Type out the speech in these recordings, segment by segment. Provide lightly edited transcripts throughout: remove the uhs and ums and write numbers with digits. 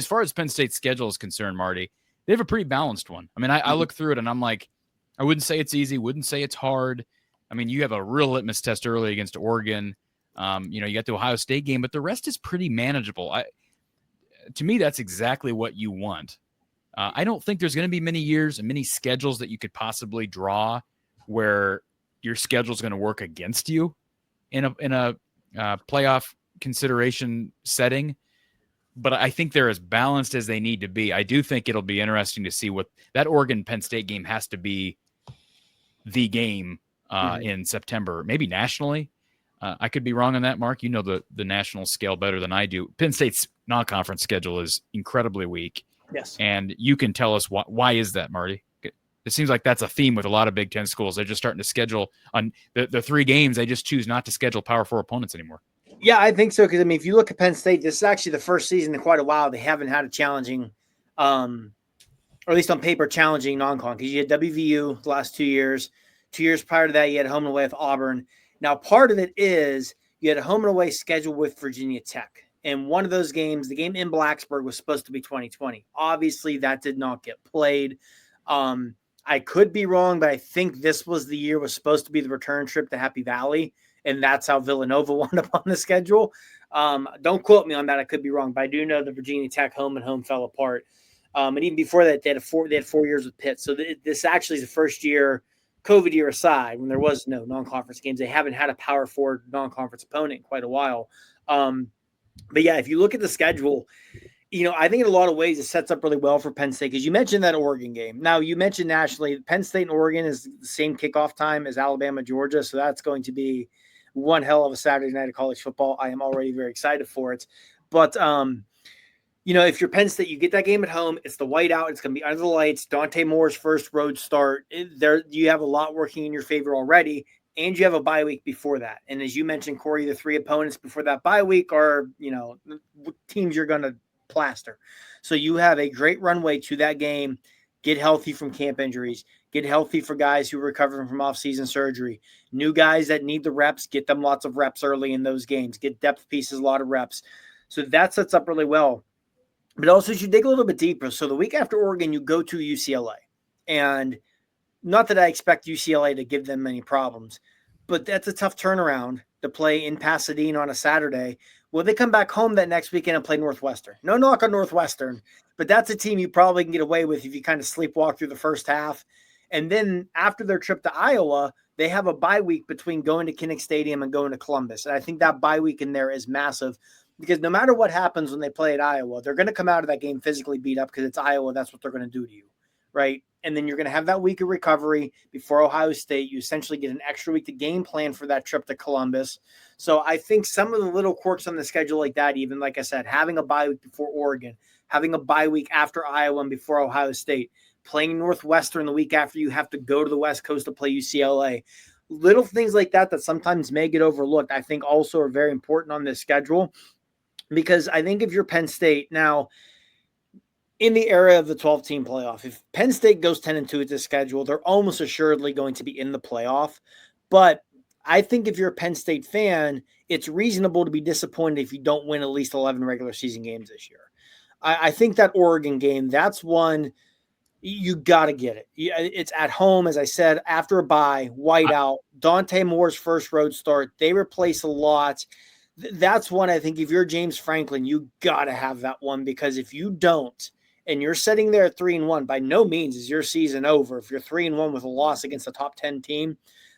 as far as Penn State's schedule is concerned, Marty, they have a pretty balanced one. I mean, I look through it and I'm like, I wouldn't say it's easy, wouldn't say it's hard. I mean, you have a real litmus test early against Oregon. You got the Ohio State game, but the rest is pretty manageable. To me, that's exactly what you want. I don't think there's going to be many years and many schedules that you could possibly draw where your schedule is going to work against you in a playoff consideration setting. But I think they're as balanced as they need to be. I do think it'll be interesting to see what that Oregon-Penn State game has to be the game in September, maybe nationally. I could be wrong on that, Mark. You know the national scale better than I do. Penn State's non-conference schedule is incredibly weak. Yes. And you can tell us why is that, Marty? It seems like that's a theme with a lot of Big Ten schools. They're just starting to schedule on the 3 games. They just choose not to schedule Power 4 opponents anymore. Yeah, I think so. Because, I mean, if you look at Penn State, this is actually the first season in quite a while they haven't had a challenging, or at least on paper, challenging non-con. Because you had WVU the last 2 years. 2 years prior to that, you had home and away with Auburn. Now, part of it is you had a home and away schedule with Virginia Tech. And one of those games, the game in Blacksburg, was supposed to be 2020. Obviously, that did not get played. I could be wrong, but I think this was the year was supposed to be the return trip to Happy Valley, and that's how Villanova wound up on the schedule. Don't quote me on that. I could be wrong, but I do know the Virginia Tech home fell apart. And even before that, they had 4 years with Pitt. So this actually is the first year, COVID year aside, when there was no non-conference games. They haven't had a Power 4 non-conference opponent in quite a while. But yeah, if you look at the schedule, I think in a lot of ways it sets up really well for Penn State because you mentioned that Oregon game. Now, you mentioned nationally, Penn State and Oregon is the same kickoff time as Alabama, Georgia. So that's going to be one hell of a Saturday night of college football. I am already very excited for it. But, if you're Penn State, you get that game at home. It's the whiteout. It's going to be under the lights. Dante Moore's first road start. You have a lot working in your favor already. And you have a bye week before that. And as you mentioned, Corey, the 3 opponents before that bye week are, teams you're going to plaster. So you have a great runway to that game. Get healthy from camp injuries. Get healthy for guys who are recovering from off-season surgery. New guys that need the reps, get them lots of reps early in those games. Get depth pieces, a lot of reps. So that sets up really well. But also, you should dig a little bit deeper. So the week after Oregon, you go to UCLA. And not that I expect UCLA to give them many problems, but that's a tough turnaround to play in Pasadena on a Saturday. Well, they come back home that next weekend and play Northwestern. No knock on Northwestern, but that's a team you probably can get away with if you kind of sleepwalk through the first half. And then after their trip to Iowa, they have a bye week between going to Kinnick Stadium and going to Columbus. And I think that bye week in there is massive because no matter what happens when they play at Iowa, they're going to come out of that game physically beat up because it's Iowa. That's what they're going to do to you, right? And then you're going to have that week of recovery before Ohio State. You essentially get an extra week to game plan for that trip to Columbus. So I think some of the little quirks on the schedule like that, even like I said, having a bye week before Oregon, having a bye week after Iowa and before Ohio State, playing Northwestern the week after you have to go to the West Coast to play UCLA. Little things like that sometimes may get overlooked, I think also are very important on this schedule because I think if you're Penn State now – in the era of the 12-team playoff, if Penn State goes 10-2 at this schedule, they're almost assuredly going to be in the playoff. But I think if you're a Penn State fan, it's reasonable to be disappointed if you don't win at least 11 regular season games this year. I think that Oregon game, that's one you got to get it. It's at home, as I said, after a bye, whiteout, Dante Moore's first road start. They replace a lot. That's one I think if you're James Franklin, you got to have that one because if you don't, and you're sitting there at 3-1, by no means is your season over if you're 3-1 with a loss against a top 10 team,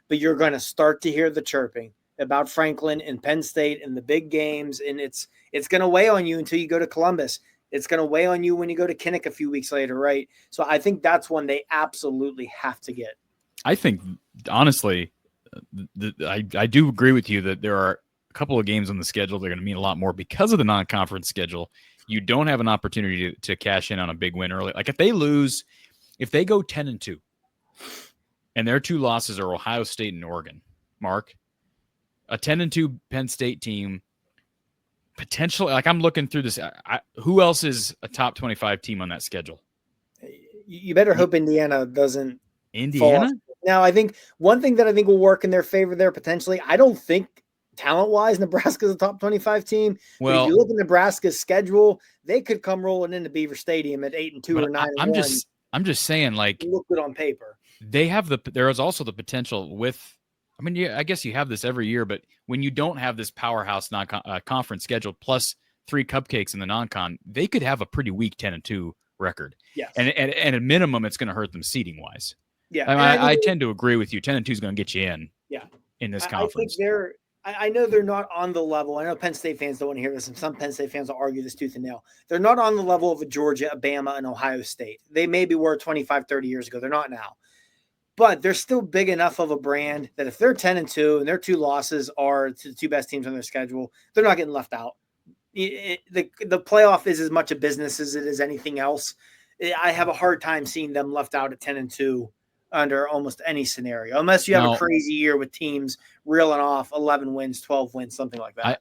but you're going to start to hear the chirping about Franklin and Penn State and the big games, and it's going to weigh on you until you go to Columbus. It's going to weigh on you when you go to Kinnick a few weeks later, right? So I think that's one they absolutely have to get. I think, honestly, I do agree with you that there are a couple of games on the schedule that are going to mean a lot more because of the non-conference schedule. You don't have an opportunity to cash in on a big win early. Like if they go 10-2 and their 2 losses are Ohio State and Oregon, Mark, a 10-2 Penn State team, potentially, like I'm looking through this, who else is a top 25 team on that schedule? You better hope Indiana doesn't. Indiana? Now, I think one thing that I think will work in their favor there potentially, I don't think talent-wise, Nebraska's a top 25 team. But if Well, you look at Nebraska's schedule, they could come rolling into Beaver Stadium at 8-2 or 9-1. I'm just saying, like, look good on paper. there is also the potential with. I mean, I guess you have this every year, but when you don't have this powerhouse conference schedule plus 3 cupcakes in the non-con, they could have a pretty weak 10-2 record. Yes, and at minimum, it's going to hurt them seeding wise. Yeah, I tend to agree with you. 10-2 is going to get you in. Yeah, in this conference. I think I know they're not on the level. I know Penn State fans don't want to hear this, and some Penn State fans will argue this tooth and nail. They're not on the level of a Georgia, Alabama, and Ohio State. They maybe were 25, 30 years ago. They're not now. But they're still big enough of a brand that if they're 10-2 and their 2 losses are to the 2 best teams on their schedule, they're not getting left out. The playoff is as much a business as it is anything else. I have a hard time seeing them left out at 10-2 under almost any scenario, unless you have a crazy year with teams reeling off 11 wins, 12 wins, something like that.